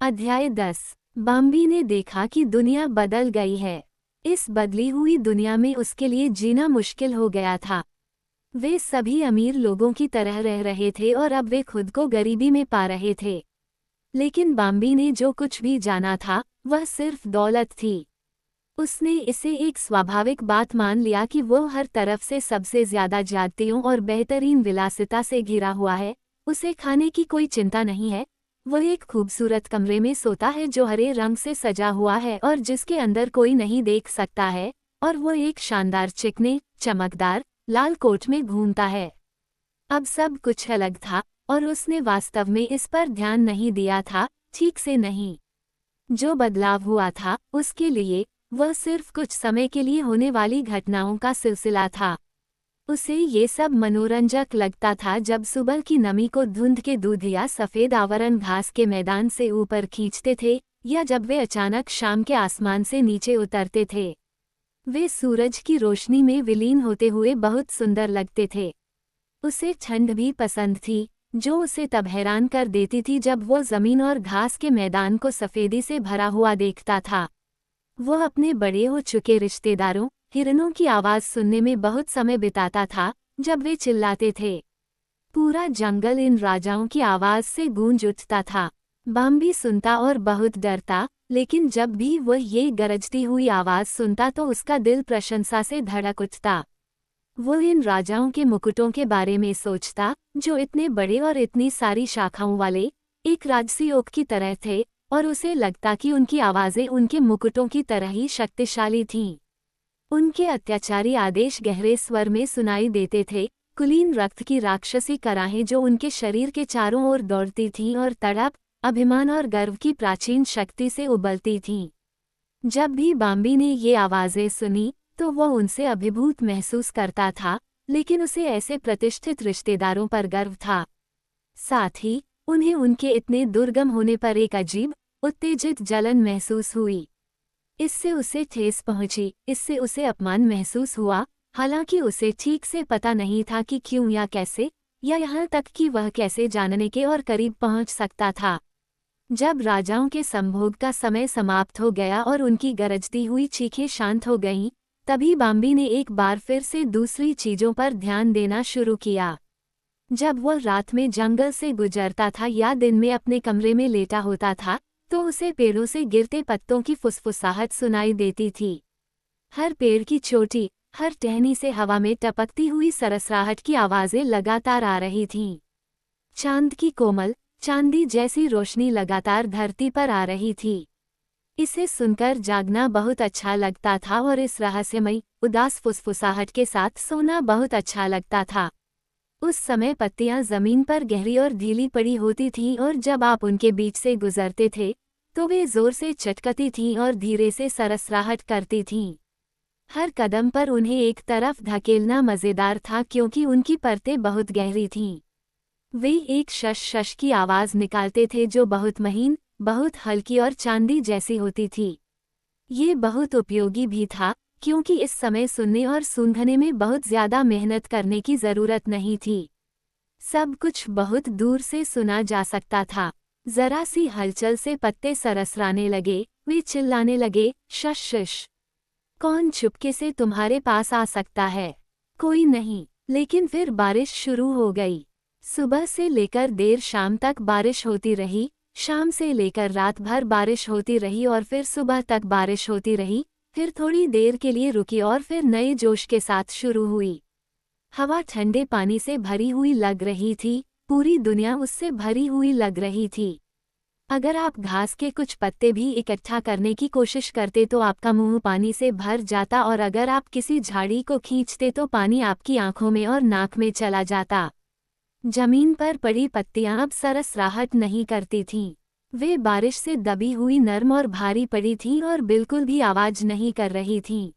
अध्याय 10। बाम्बी ने देखा कि दुनिया बदल गई है। इस बदली हुई दुनिया में उसके लिए जीना मुश्किल हो गया था। वे सभी अमीर लोगों की तरह रह रहे थे और अब वे खुद को गरीबी में पा रहे थे। लेकिन बाम्बी ने जो कुछ भी जाना था वह सिर्फ दौलत थी। उसने इसे एक स्वाभाविक बात मान लिया कि वो हर तरफ से सबसे ज्यादा ज्यादतियों और बेहतरीन विलासिता से घिरा हुआ है। उसे खाने की कोई चिंता नहीं है। वह एक खूबसूरत कमरे में सोता है जो हरे रंग से सजा हुआ है और जिसके अंदर कोई नहीं देख सकता है, और वो एक शानदार चिकने चमकदार लाल कोट में घूमता है। अब सब कुछ अलग था और उसने वास्तव में इस पर ध्यान नहीं दिया था, ठीक से नहीं। जो बदलाव हुआ था उसके लिए वह सिर्फ कुछ समय के लिए होने वाली घटनाओं का सिलसिला था। उसे ये सब मनोरंजक लगता था जब सुबह की नमी को धुंध के दूध या सफ़ेद आवरण घास के मैदान से ऊपर खींचते थे, या जब वे अचानक शाम के आसमान से नीचे उतरते थे। वे सूरज की रोशनी में विलीन होते हुए बहुत सुंदर लगते थे। उसे ठंड भी पसंद थी, जो उसे तब हैरान कर देती थी जब वो ज़मीन और घास के मैदान को सफ़ेदी से भरा हुआ देखता था। वह अपने बड़े हो चुके रिश्तेदारों हिरणों की आवाज़ सुनने में बहुत समय बिताता था जब वे चिल्लाते थे। पूरा जंगल इन राजाओं की आवाज़ से गूंज उठता था। बाम्बी सुनता और बहुत डरता, लेकिन जब भी वह ये गरजती हुई आवाज़ सुनता तो उसका दिल प्रशंसा से धड़क उठता। वह इन राजाओं के मुकुटों के बारे में सोचता, जो इतने बड़े और इतनी सारी शाखाओं वाले एक राजसी ओक की तरह थे, और उसे लगता कि उनकी आवाज़ें उनके मुकुटों की तरह ही शक्तिशाली थीं। उनके अत्याचारी आदेश गहरे स्वर में सुनाई देते थे, कुलीन रक्त की राक्षसी कराहें जो उनके शरीर के चारों ओर दौड़ती थीं और तड़प, अभिमान और गर्व की प्राचीन शक्ति से उबलती थीं। जब भी बाम्बी ने ये आवाज़ें सुनी तो वह उनसे अभिभूत महसूस करता था, लेकिन उसे ऐसे प्रतिष्ठित रिश्तेदारों पर गर्व था। साथ ही उन्हें उनके इतने दुर्गम होने पर एक अजीब उत्तेजित जलन महसूस हुई। इससे उसे ठेस पहुंची, इससे उसे अपमान महसूस हुआ, हालांकि उसे ठीक से पता नहीं था कि क्यों या कैसे, या यहाँ तक कि वह कैसे जानने के और करीब पहुंच सकता था। जब राजाओं के संभोग का समय समाप्त हो गया और उनकी गरजती हुई चीखें शांत हो गईं, तभी बाम्बी ने एक बार फिर से दूसरी चीज़ों पर ध्यान देना शुरू किया। जब वह रात में जंगल से गुजरता था या दिन में अपने कमरे में लेटा होता था, तो उसे पेड़ों से गिरते पत्तों की फुसफुसाहट सुनाई देती थी। हर पेड़ की चोटी, हर टहनी से हवा में टपकती हुई सरसराहट की आवाज़ें लगातार आ रही थीं। चांद की कोमल चांदी जैसी रोशनी लगातार धरती पर आ रही थी। इसे सुनकर जागना बहुत अच्छा लगता था और इस रहस्यमयी उदास फुसफुसाहट के साथ सोना बहुत अच्छा लगता था। उस समय पत्तियां जमीन पर गहरी और ढीली पड़ी होती थीं और जब आप उनके बीच से गुजरते थे तो वे जोर से चटकती थीं और धीरे से सरसराहट करती थीं। हर कदम पर उन्हें एक तरफ धकेलना मज़ेदार था क्योंकि उनकी परतें बहुत गहरी थीं। वे एक शश शश की आवाज़ निकालते थे जो बहुत महीन, बहुत हल्की और चांदी जैसी होती थी। ये बहुत उपयोगी भी था क्योंकि इस समय सुनने और सूंघने में बहुत ज़्यादा मेहनत करने की ज़रूरत नहीं थी। सब कुछ बहुत दूर से सुना जा सकता था। जरा सी हलचल से पत्ते सरसराने लगे, वे चिल्लाने लगे, शश शश। कौन चुपके से तुम्हारे पास आ सकता है? कोई नहीं। लेकिन फिर बारिश शुरू हो गई। सुबह से लेकर देर शाम तक बारिश होती रही, शाम से लेकर रात भर बारिश होती रही और फिर सुबह तक बारिश होती रही, फिर थोड़ी देर के लिए रुकी और फिर नए जोश के साथ शुरू हुई। हवा ठंडे पानी से भरी हुई लग रही थी, पूरी दुनिया उससे भरी हुई लग रही थी। अगर आप घास के कुछ पत्ते भी इकट्ठा करने की कोशिश करते तो आपका मुंह पानी से भर जाता और अगर आप किसी झाड़ी को खींचते तो पानी आपकी आंखों में और नाक में चला जाता। जमीन पर पड़ी पत्तियां अब सरसराहट नहीं करती थीं। वे बारिश से दबी हुई नर्म और भारी पड़ी थीं और बिल्कुल भी आवाज नहीं कर रही थीं।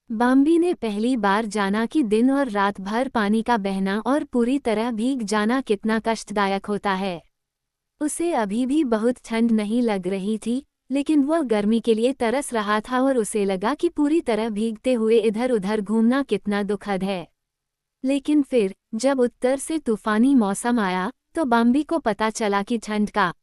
बाम्बी ने पहली बार जाना कि दिन और रात भर पानी का बहना और पूरी तरह भीग जाना कितना कष्टदायक होता है। उसे अभी भी बहुत ठंड नहीं लग रही थी, लेकिन वह गर्मी के लिए तरस रहा था और उसे लगा कि पूरी तरह भीगते हुए इधर उधर घूमना कितना दुखद है। लेकिन फिर जब उत्तर से तूफानी मौसम आया तो बाम्बी को पता चला कि ठंड का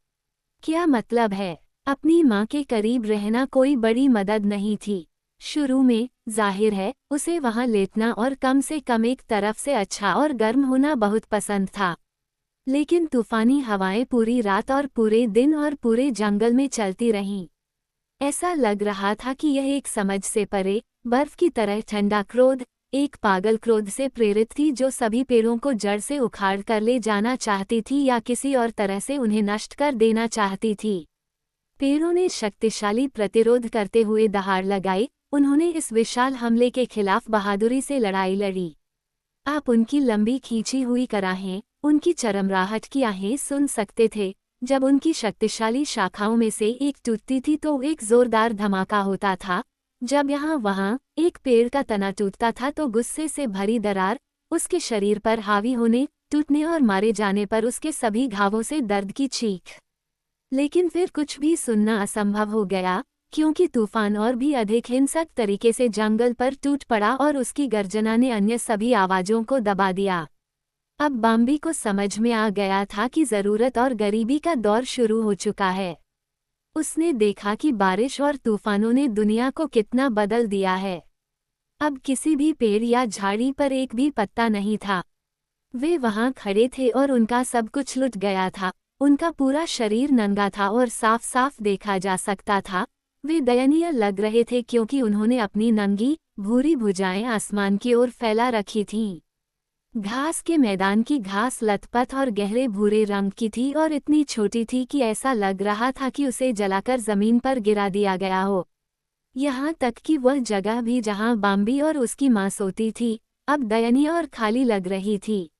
क्या मतलब है? अपनी माँ के करीब रहना कोई बड़ी मदद नहीं थी। शुरू में, जाहिर है, उसे वहाँ लेटना और कम से कम एक तरफ से अच्छा और गर्म होना बहुत पसंद था। लेकिन तूफानी हवाएं पूरी रात और पूरे दिन और पूरे जंगल में चलती रहीं। ऐसा लग रहा था कि यह एक समझ से परे, बर्फ की तरह ठंडा क्रोध, एक पागल क्रोध से प्रेरित थी जो सभी पेड़ों को जड़ से उखाड़ कर ले जाना चाहती थी या किसी और तरह से उन्हें नष्ट कर देना चाहती थी। पेड़ों ने शक्तिशाली प्रतिरोध करते हुए दहाड़ लगाई, उन्होंने इस विशाल हमले के खिलाफ बहादुरी से लड़ाई लड़ी। आप उनकी लंबी खींची हुई कराहें, उनकी चरमराहट की आहें सुन सकते थे। जब उनकी शक्तिशाली शाखाओं में से एक टूटती थी तो एक जोरदार धमाका होता था। जब यहाँ वहाँ एक पेड़ का तना टूटता था तो गुस्से से भरी दरार, उसके शरीर पर हावी होने, टूटने और मारे जाने पर उसके सभी घावों से दर्द की चीख। लेकिन फिर कुछ भी सुनना असंभव हो गया, क्योंकि तूफान और भी अधिक हिंसक तरीके से जंगल पर टूट पड़ा और उसकी गर्जना ने अन्य सभी आवाज़ों को दबा दिया। अब बाम्बी को समझ में आ गया था कि ज़रूरत और गरीबी का दौर शुरू हो चुका है। उसने देखा कि बारिश और तूफानों ने दुनिया को कितना बदल दिया है। अब किसी भी पेड़ या झाड़ी पर एक भी पत्ता नहीं था। वे वहां खड़े थे और उनका सब कुछ लुट गया था। उनका पूरा शरीर नंगा था और साफ साफ देखा जा सकता था। वे दयनीय लग रहे थे क्योंकि उन्होंने अपनी नंगी, भूरी भुजाएं आसमान की ओर फैला रखी थीं। घास के मैदान की घास लथपथ और गहरे भूरे रंग की थी और इतनी छोटी थी कि ऐसा लग रहा था कि उसे जलाकर जमीन पर गिरा दिया गया हो। यहाँ तक कि वह जगह भी जहाँ बाम्बी और उसकी माँ सोती थी, अब दयनीय और खाली लग रही थी।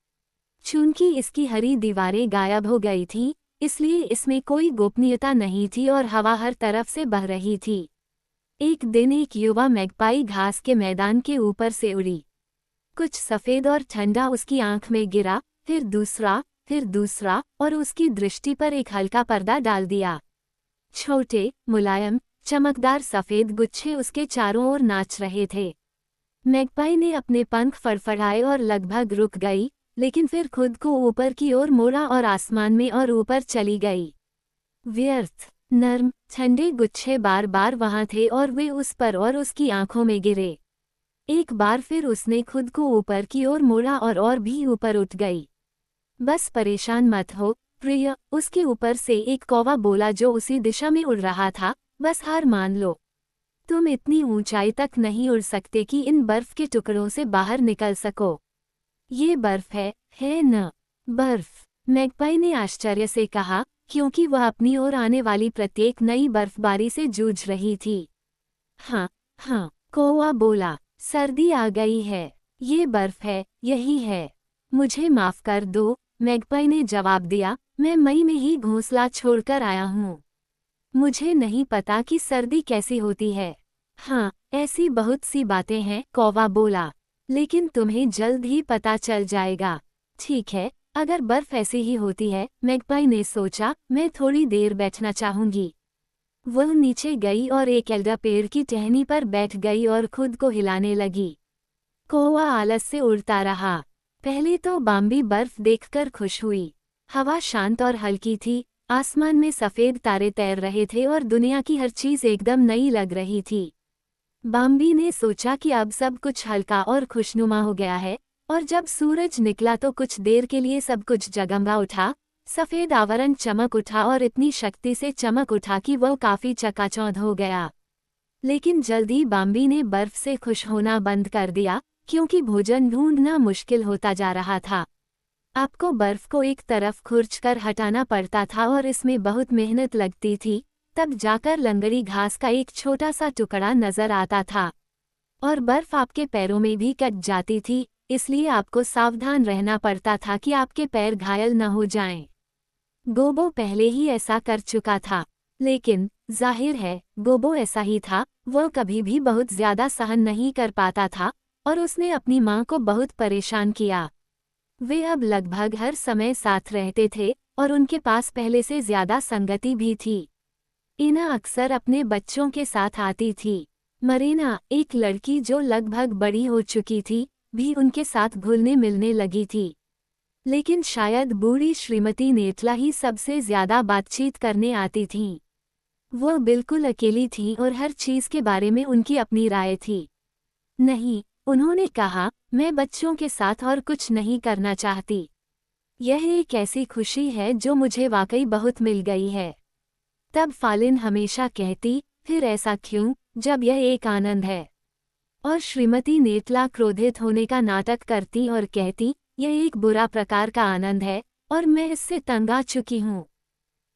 चूंकि इसकी हरी दीवारें गायब हो गई थीं, इसलिए इसमें कोई गोपनीयता नहीं थी और हवा हर तरफ से बह रही थी। एक दिन एक युवा मैगपाई घास के मैदान के ऊपर से उड़ी। कुछ सफ़ेद और ठंडा उसकी आंख में गिरा, फिर दूसरा, और उसकी दृष्टि पर एक हल्का पर्दा डाल दिया। छोटे, मुलायम, चमकदार सफ़ेद गुच्छे उसके चारों ओर नाच रहे थे। मैगपाई ने अपने पंख फड़फड़ाए और लगभग रुक गई, लेकिन फिर खुद को ऊपर की ओर मोड़ा और आसमान में और ऊपर चली गई। व्यर्थ, नर्म, ठंडे गुच्छे बार बार वहां थे और वे उस पर और उसकी आंखों में गिरे। एक बार फिर उसने खुद को ऊपर की ओर मोड़ा और भी ऊपर उठ गई। बस परेशान मत हो, प्रिय, उसके ऊपर से एक कौवा बोला जो उसी दिशा में उड़ रहा था। बस हार मान लो। तुम इतनी ऊंचाई तक नहीं उड़ सकते कि इन बर्फ के टुकड़ों से बाहर निकल सको। ये बर्फ है न? बर्फ, मैगपाई ने आश्चर्य से कहा, क्योंकि वह अपनी ओर आने वाली प्रत्येक नई बर्फबारी से जूझ रही थी। हाँ, कौवा बोला, सर्दी आ गई है। ये बर्फ है, यही है। मुझे माफ कर दो, मैगपाई ने जवाब दिया, मैं मई में ही घोंसला छोड़कर आया हूँ। मुझे नहीं पता कि सर्दी कैसी होती है। हाँ, ऐसी बहुत सी बातें हैं, कौवा बोला, लेकिन तुम्हें जल्द ही पता चल जाएगा। ठीक है, अगर बर्फ ऐसी ही होती है, मैगपाई ने सोचा, मैं थोड़ी देर बैठना चाहूंगी। वह नीचे गई और एक एल्डर पेड़ की टहनी पर बैठ गई और खुद को हिलाने लगी। कौवा आलस से उड़ता रहा। पहले तो बाम्बी बर्फ देखकर खुश हुई। हवा शांत और हल्की थी, आसमान में सफ़ेद तारे तैर रहे थे और दुनिया की हर चीज़ एकदम नई लग रही थी। बाम्बी ने सोचा कि अब सब कुछ हल्का और खुशनुमा हो गया है, और जब सूरज निकला तो कुछ देर के लिए सब कुछ जगमगा उठा। सफ़ेद आवरण चमक उठा और इतनी शक्ति से चमक उठा कि वह काफ़ी चकाचौंध हो गया। लेकिन जल्दी बाम्बी ने बर्फ से खुश होना बंद कर दिया, क्योंकि भोजन ढूंढना मुश्किल होता जा रहा था। आपको बर्फ को एक तरफ खुरचकर हटाना पड़ता था और इसमें बहुत मेहनत लगती थी। तब जाकर लंगड़ी घास का एक छोटा सा टुकड़ा नजर आता था, और बर्फ आपके पैरों में भी कट जाती थी, इसलिए आपको सावधान रहना पड़ता था कि आपके पैर घायल न हो जाएं। गोबो पहले ही ऐसा कर चुका था, लेकिन जाहिर है गोबो ऐसा ही था, वह कभी भी बहुत ज्यादा सहन नहीं कर पाता था, और उसने अपनी माँ को बहुत परेशान किया। वे अब लगभग हर समय साथ रहते थे, और उनके पास पहले से ज्यादा संगति भी थी। इना अक्सर अपने बच्चों के साथ आती थी। मरीना, एक लड़की जो लगभग बड़ी हो चुकी थी, भी उनके साथ घुलने मिलने लगी थी। लेकिन शायद बूढ़ी श्रीमती नेतला ही सबसे ज्यादा बातचीत करने आती थीं। वो बिल्कुल अकेली थीं और हर चीज के बारे में उनकी अपनी राय थी। नहीं, उन्होंने कहा, मैं बच्चों के साथ और कुछ नहीं करना चाहती। यह एक ऐसी खुशी है जो मुझे वाकई बहुत मिल गई है। तब फालिन हमेशा कहती, फिर ऐसा क्यों, जब यह एक आनंद है। और श्रीमती नेतला क्रोधित होने का नाटक करती और कहती, यह एक बुरा प्रकार का आनंद है और मैं इससे तंग आ चुकी हूँ।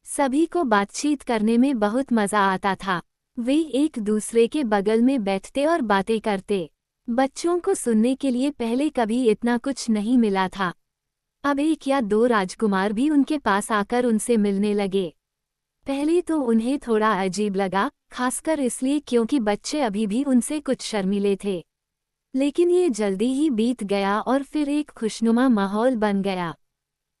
सभी को बातचीत करने में बहुत मजा आता था। वे एक दूसरे के बगल में बैठते और बातें करते। बच्चों को सुनने के लिए पहले कभी इतना कुछ नहीं मिला था। अब 1 या 2 राजकुमार भी उनके पास आकर उनसे मिलने लगे। पहले तो उन्हें थोड़ा अजीब लगा, खासकर इसलिए क्योंकि बच्चे अभी भी उनसे कुछ शर्मीले थे। लेकिन ये जल्दी ही बीत गया और फिर एक खुशनुमा माहौल बन गया।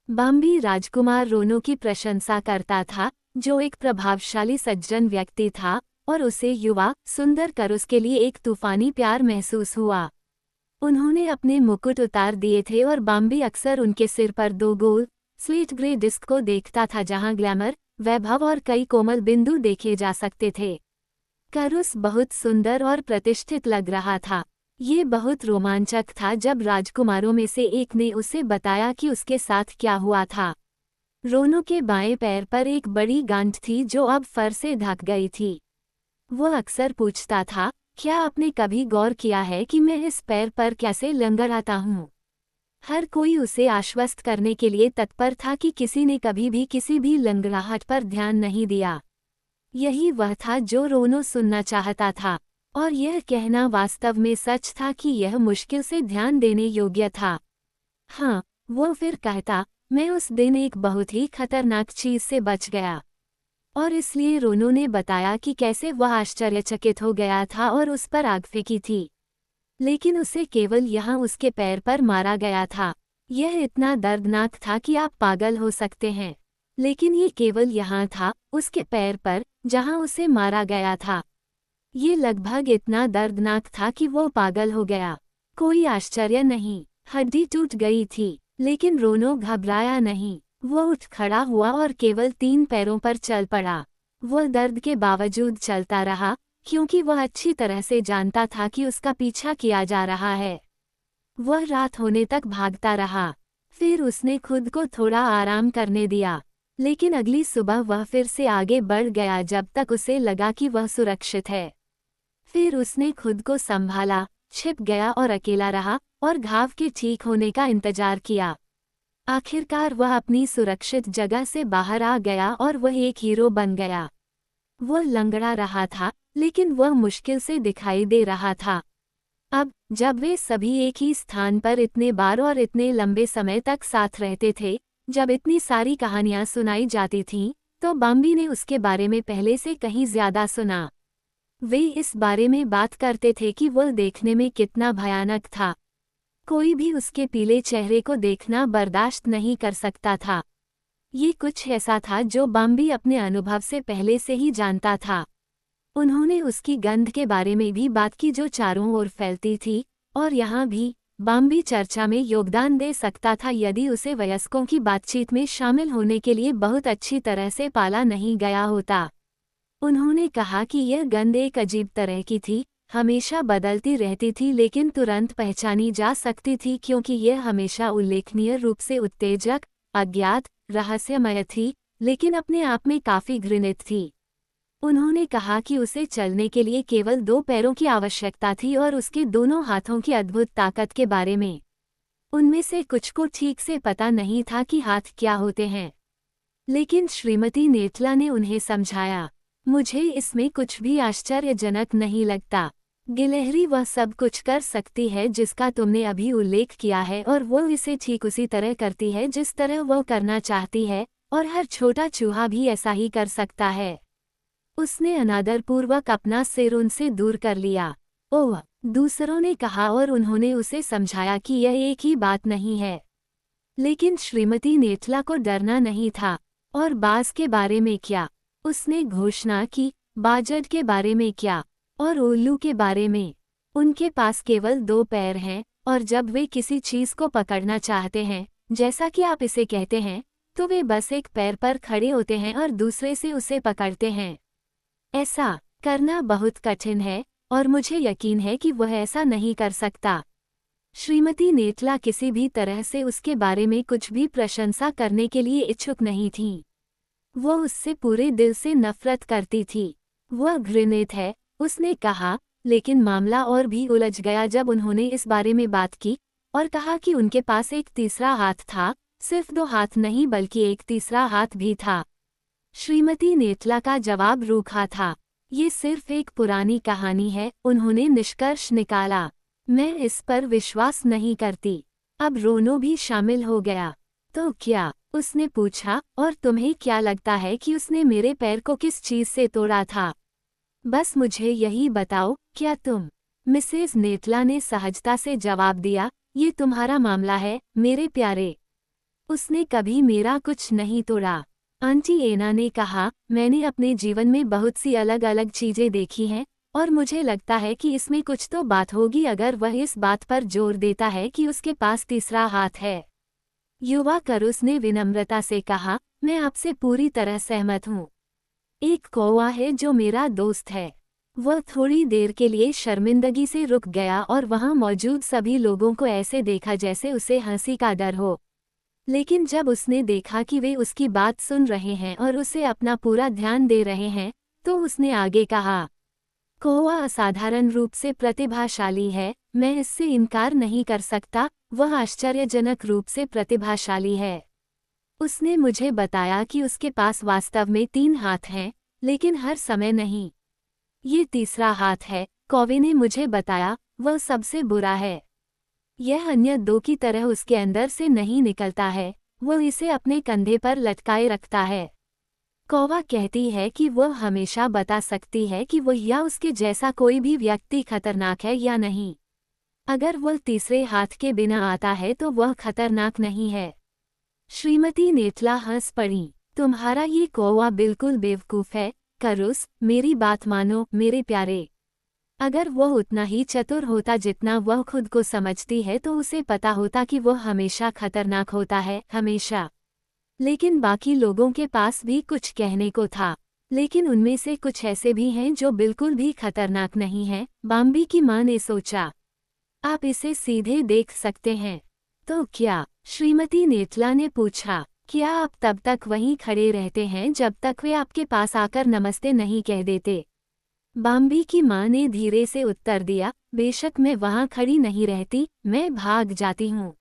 बाम्बी राजकुमार रोनो की प्रशंसा करता था, जो एक प्रभावशाली सज्जन व्यक्ति था, और उसे युवा, सुंदर करुस के लिए एक तूफानी प्यार महसूस हुआ। उन्होंने अपने मुकुट उतार दिए थे और बाम्बी अक्सर उनके सिर पर 2 गोल, स्लीट ग्रे डिस्क को देखता था जहां ग्लैमर, वैभव और कई कोमल बिंदु देखे जा सकते थे। करुस बहुत सुंदर और प्रतिष्ठित लग रहा था। ये बहुत रोमांचक था जब राजकुमारों में से एक ने उसे बताया कि उसके साथ क्या हुआ था। रोनो के बाएं पैर पर एक बड़ी गांठ थी जो अब फर से ढक गई थी। वो अक्सर पूछता था, क्या आपने कभी गौर किया है कि मैं इस पैर पर कैसे लंगड़ाता हूँ? हर कोई उसे आश्वस्त करने के लिए तत्पर था कि किसी ने कभी भी किसी भी लंगड़ाहट पर ध्यान नहीं दिया। यही वह था जो रोनो सुनना चाहता था, और यह कहना वास्तव में सच था कि यह मुश्किल से ध्यान देने योग्य था। हाँ, वो फिर कहता, मैं उस दिन एक बहुत ही खतरनाक चीज से बच गया। और इसलिए रोनो ने बताया कि कैसे वह आश्चर्यचकित हो गया था और उस पर आग फेंकी थी। लेकिन उसे केवल यहाँ उसके पैर पर मारा गया था। यह इतना दर्दनाक था कि आप पागल हो सकते हैं। लेकिन ये केवल यहाँ था, उसके पैर पर, जहाँ उसे मारा गया था। ये लगभग इतना दर्दनाक था कि वो पागल हो गया। कोई आश्चर्य नहीं, हड्डी टूट गई थी, लेकिन रोनो घबराया नहीं। वो उठ खड़ा हुआ और केवल 3 पैरों पर चल पड़ा। वो दर्द के बावजूद चलता रहा, क्योंकि वह अच्छी तरह से जानता था कि उसका पीछा किया जा रहा है। वह रात होने तक भागता रहा। फिर उसने खुद को थोड़ा आराम करने दिया, लेकिन अगली सुबह वह फिर से आगे बढ़ गया जब तक उसे लगा कि वह सुरक्षित है। फिर उसने खुद को संभाला, छिप गया और अकेला रहा और घाव के ठीक होने का इंतजार किया। आखिरकार वह अपनी सुरक्षित जगह से बाहर आ गया और वह एक हीरो बन गया। वह लंगड़ा रहा था, लेकिन वह मुश्किल से दिखाई दे रहा था। अब, जब वे सभी एक ही स्थान पर इतने बार और इतने लंबे समय तक साथ रहते थे, जब इतनी सारी कहानियां सुनाई जाती थीं, तो बाम्बी ने उसके बारे में पहले से कहीं ज्यादा सुना। वे इस बारे में बात करते थे कि वह देखने में कितना भयानक था। कोई भी उसके पीले चेहरे को देखना बर्दाश्त नहीं कर सकता था। ये कुछ ऐसा था जो बाम्बी अपने अनुभव से पहले से ही जानता था। उन्होंने उसकी गंध के बारे में भी बात की जो चारों ओर फैलती थी, और यहाँ भी, बाम्बी चर्चा में योगदान दे सकता था यदि उसे वयस्कों की बातचीत में शामिल होने के लिए बहुत अच्छी तरह से पाला नहीं गया होता। उन्होंने कहा कि यह गंध एक अजीब तरह की थी, हमेशा बदलती रहती थी लेकिन तुरंत पहचानी जा सकती थी क्योंकि यह हमेशा उल्लेखनीय रूप से उत्तेजक, अज्ञात, रहस्यमय थी, लेकिन अपने आप में काफी घृणित थी। उन्होंने कहा कि उसे चलने के लिए केवल 2 पैरों की आवश्यकता थी और उसके दोनों हाथों की अद्भुत ताकत के बारे में। उनमें से कुछ को ठीक से पता नहीं था कि हाथ क्या होते हैं। लेकिन श्रीमती नेतला ने उन्हें समझाया, मुझे इसमें कुछ भी आश्चर्यजनक नहीं लगता। गिलहरी वह सब कुछ कर सकती है जिसका तुमने अभी उल्लेख किया है और वो इसे ठीक उसी तरह करती है जिस तरह वो करना चाहती है, और हर छोटा चूहा भी ऐसा ही कर सकता है। उसने अनादरपूर्वक अपना सिर उनसे दूर कर लिया। ओह, दूसरों ने कहा और उन्होंने उसे समझाया कि यह एक ही बात नहीं है। लेकिन श्रीमती नेतला को डरना नहीं था। और बाज के बारे में क्या? उसने घोषणा की, बाजट के बारे में क्या? और उल्लू के बारे में? उनके पास केवल 2 पैर हैं, और जब वे किसी चीज को पकड़ना चाहते हैं, जैसा कि आप इसे कहते हैं, तो वे बस एक पैर पर खड़े होते हैं और दूसरे से उसे पकड़ते हैं। ऐसा करना बहुत कठिन है और मुझे यकीन है कि वह ऐसा नहीं कर सकता। श्रीमती नेतला किसी भी तरह से उसके बारे में कुछ भी प्रशंसा करने के लिए इच्छुक नहीं थीं। वो उससे पूरे दिल से नफरत करती थी। वह घृणित है, उसने कहा, लेकिन मामला और भी उलझ गया जब उन्होंने इस बारे में बात की और कहा कि उनके पास एक तीसरा हाथ था, सिर्फ 2 हाथ नहीं बल्कि एक तीसरा हाथ भी था। श्रीमती नेतला का जवाब रूखा था। ये सिर्फ एक पुरानी कहानी है, उन्होंने निष्कर्ष निकाला। मैं इस पर विश्वास नहीं करती। अब रोनो भी शामिल हो गया। तो क्या? उसने पूछा, और तुम्हें क्या लगता है कि उसने मेरे पैर को किस चीज से तोड़ा था? बस मुझे यही बताओ, क्या तुम? मिसेज नेतला ने सहजता से जवाब दिया, ये तुम्हारा मामला है, मेरे प्यारे। उसने कभी मेरा कुछ नहीं तोड़ा। आंटी एना ने कहा, मैंने अपने जीवन में बहुत सी अलग अलग चीजें देखी हैं, और मुझे लगता है कि इसमें कुछ तो बात होगी अगर वह इस बात पर जोर देता है कि उसके पास तीसरा हाथ है। युवा करुस ने विनम्रता से कहा, मैं आपसे पूरी तरह सहमत हूँ। एक कौवा है जो मेरा दोस्त है। वह थोड़ी देर के लिए शर्मिंदगी से रुक गया और वहां मौजूद सभी लोगों को ऐसे देखा जैसे उसे हंसी का डर हो। लेकिन जब उसने देखा कि वे उसकी बात सुन रहे हैं और उसे अपना पूरा ध्यान दे रहे हैं, तो उसने आगे कहा, कौवा असाधारण रूप से प्रतिभाशाली है, मैं इससे इनकार नहीं कर सकता, वह आश्चर्यजनक रूप से प्रतिभाशाली है। उसने मुझे बताया कि उसके पास वास्तव में 3 हाथ हैं, लेकिन हर समय नहीं। ये तीसरा हाथ है, कौवे ने मुझे बताया, वह सबसे बुरा है। यह अन्य 2 की तरह उसके अंदर से नहीं निकलता है, वह इसे अपने कंधे पर लटकाए रखता है। कौवा कहती है कि वह हमेशा बता सकती है कि वह या उसके जैसा कोई भी व्यक्ति खतरनाक है या नहीं। अगर वह तीसरे हाथ के बिना आता है तो वह खतरनाक नहीं है। श्रीमती नेतला हंस पड़ी। तुम्हारा ये कौवा बिल्कुल बेवकूफ है, करुस, मेरी बात मानो, मेरे प्यारे। अगर वह उतना ही चतुर होता जितना वह खुद को समझती है तो उसे पता होता कि वह हमेशा खतरनाक होता है, हमेशा। लेकिन बाकी लोगों के पास भी कुछ कहने को था, लेकिन उनमें से कुछ ऐसे भी हैं जो बिल्कुल भी खतरनाक नहीं हैं, बाम्बी की मां ने सोचा। आप इसे सीधे देख सकते हैं। तो क्या? श्रीमती नेतला ने पूछा। क्या आप तब तक वहीं खड़े रहते हैं जब तक वे आपके पास आकर नमस्ते नहीं कह देते? बाम्बी की मां ने धीरे से उत्तर दिया, बेशक मैं वहां खड़ी नहीं रहती, मैं भाग जाती हूँ।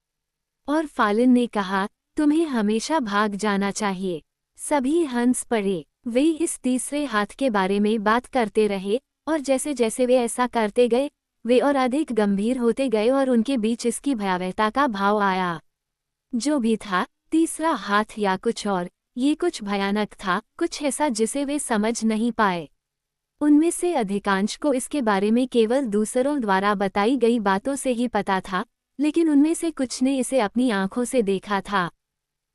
और फालिन ने कहा, तुम्हें हमेशा भाग जाना चाहिए। सभी हंस पड़े। वे इस तीसरे हाथ के बारे में बात करते रहे, और जैसे जैसे वे ऐसा करते गए, वे और अधिक गंभीर होते गए और उनके बीच इसकी भयावहता का भाव आया। जो भी था, तीसरा हाथ या कुछ और, ये कुछ भयानक था, कुछ ऐसा जिसे वे समझ नहीं पाए। उनमें से अधिकांश को इसके बारे में केवल दूसरों द्वारा बताई गई बातों से ही पता था, लेकिन उनमें से कुछ ने इसे अपनी आंखों से देखा था।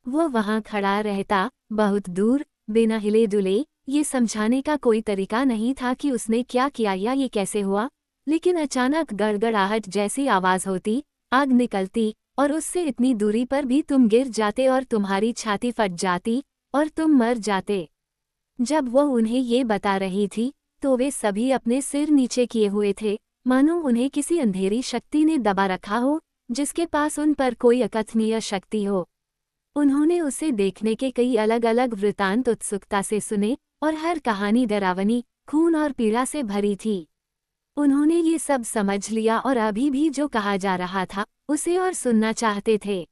वो वहां खड़ा रहता, बहुत दूर, बिना हिले डुले। ये समझाने का कोई तरीका नहीं था कि उसने क्या किया या ये कैसे हुआ, लेकिन अचानक गड़गड़ाहट जैसी आवाज होती, आग निकलती, और उससे इतनी दूरी पर भी तुम गिर जाते और तुम्हारी छाती फट जाती, और तुम मर जाते। जब वो उन्हें ये बता रही थी, तो वे सभी अपने सिर नीचे किए हुए थे, मानो उन्हें किसी अंधेरी शक्ति ने दबा रखा हो, जिसके पास उन पर कोई अकथनीय शक्ति हो। उन्होंने उसे देखने के कई अलग अलग वृतांत उत्सुकता से सुने, और हर कहानी डरावनी, खून और पीड़ा से भरी थी। उन्होंने ये सब समझ लिया और अभी भी जो कहा जा रहा था, उसे और सुनना चाहते थे।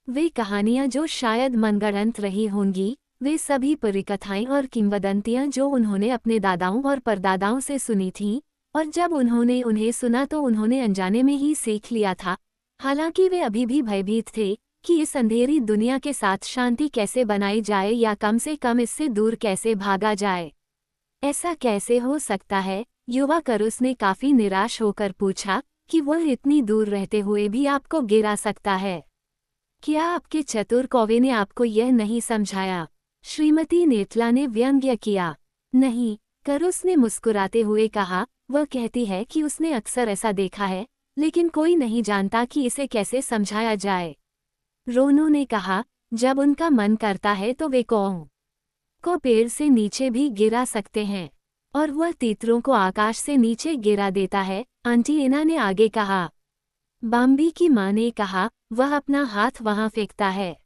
वे कहानियां जो शायद मनगढ़ंत रही होंगी, वे सभी परिकथाएं और किंवदंतियां जो उन्होंने अपने दादाओं और परदादाओं से सुनी थीं, और जब उन्होंने उन्हें सुना तो उन्होंने अनजाने में ही सीख लिया था, हालांकि वे अभी भी भयभीत थे कि इस अंधेरी दुनिया के साथ शांति कैसे बनाई जाए या कम से कम इससे दूर कैसे भागा जाए। ऐसा कैसे हो सकता है? युवा करुस ने काफी निराश होकर पूछा कि वह इतनी दूर रहते हुए भी आपको गिरा सकता है। क्या आपके चतुर कौवे ने आपको यह नहीं समझाया? श्रीमती नेतला ने व्यंग्य किया। नहीं, करुस ने मुस्कुराते हुए कहा, वह कहती है कि उसने अक्सर ऐसा देखा है, लेकिन कोई नहीं जानता कि इसे कैसे समझाया जाए। रोनू ने कहा, जब उनका मन करता है तो वे कौओं को पेड़ से नीचे भी गिरा सकते हैं और वह तीतरों को आकाश से नीचे गिरा देता है। आंटी एना ने आगे कहा। बाम्बी की माँ ने कहा, वह अपना हाथ वहाँ फेंकता है।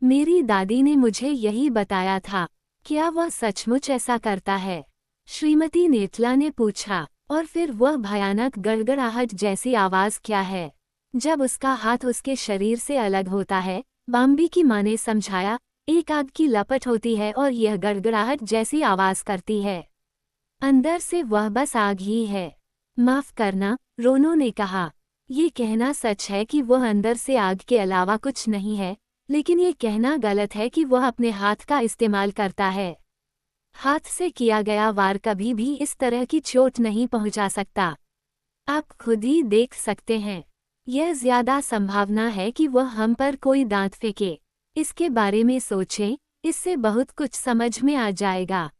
मेरी दादी ने मुझे यही बताया था। क्या वह सचमुच ऐसा करता है? श्रीमती नेतला ने पूछा। और फिर वह भयानक गड़गड़ाहट जैसी आवाज़ क्या है? जब उसका हाथ उसके शरीर से अलग होता है, बाम्बी की माँ ने समझाया, एक आग की लपट होती है और यह गड़गड़ाहट जैसी आवाज़ करती है। अंदर से वह बस आग ही है। माफ़ करना, रोनो ने कहा। ये कहना सच है कि वह अंदर से आग के अलावा कुछ नहीं है, लेकिन ये कहना गलत है कि वह अपने हाथ का इस्तेमाल करता है। हाथ से किया गया वार कभी भी इस तरह की चोट नहीं पहुंचा सकता। आप खुद ही देख सकते हैं। यह ज्यादा संभावना है कि वह हम पर कोई दांत फेंके। इसके बारे में सोचें, इससे बहुत कुछ समझ में आ जाएगा।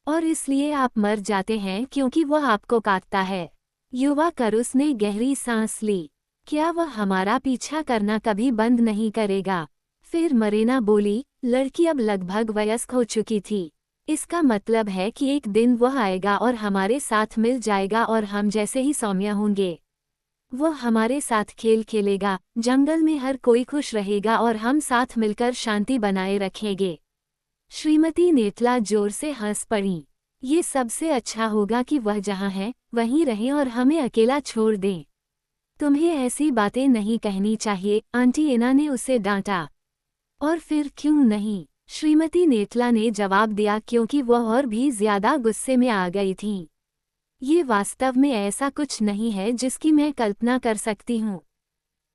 और इसलिए आप मर जाते हैं क्योंकि वह आपको काटता है। युवा करुस ने गहरी सांस ली। क्या वह हमारा पीछा करना कभी बंद नहीं करेगा? फिर मरीना बोली, लड़की अब लगभग वयस्क हो चुकी थी। इसका मतलब है कि एक दिन वह आएगा और हमारे साथ मिल जाएगा और हम जैसे ही सौम्य होंगे। वह हमारे साथ खेल खेलेगा, जंगल में हर कोई खुश रहेगा और हम साथ मिलकर शांति बनाए रखेंगे। श्रीमती नेतला जोर से हंस पड़ी। ये सबसे अच्छा होगा कि वह जहाँ है वहीं रहें और हमें अकेला छोड़ दें। तुम्हें ऐसी बातें नहीं कहनी चाहिए, आंटी एना ने उसे डांटा। और फिर क्यों नहीं? श्रीमती नेतला ने जवाब दिया, क्योंकि वह और भी ज्यादा गुस्से में आ गई थी। ये वास्तव में ऐसा कुछ नहीं है जिसकी मैं कल्पना कर सकती हूँ।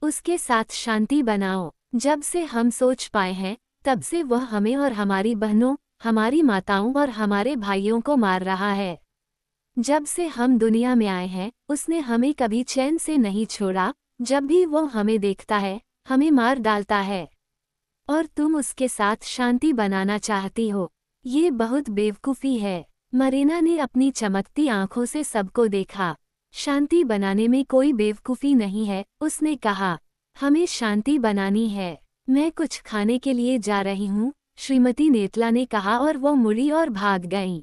उसके साथ शांति बनाओ। जब से हम सोच पाए हैं, तब से वह हमें और हमारी बहनों, हमारी माताओं और हमारे भाइयों को मार रहा है। जब से हम दुनिया में आए हैं, उसने हमें कभी चैन से नहीं छोड़ा। जब भी वो हमें देखता है, हमें मार डालता है। और तुम उसके साथ शांति बनाना चाहती हो। ये बहुत बेवकूफ़ी है। मरीना ने अपनी चमकती आंखों से सबको देखा। शांति बनाने में कोई बेवकूफ़ी नहीं है, उसने कहा। हमें शांति बनानी है। मैं कुछ खाने के लिए जा रही हूँ, श्रीमती नेतला ने कहा और वो मुड़ी और भाग गईं।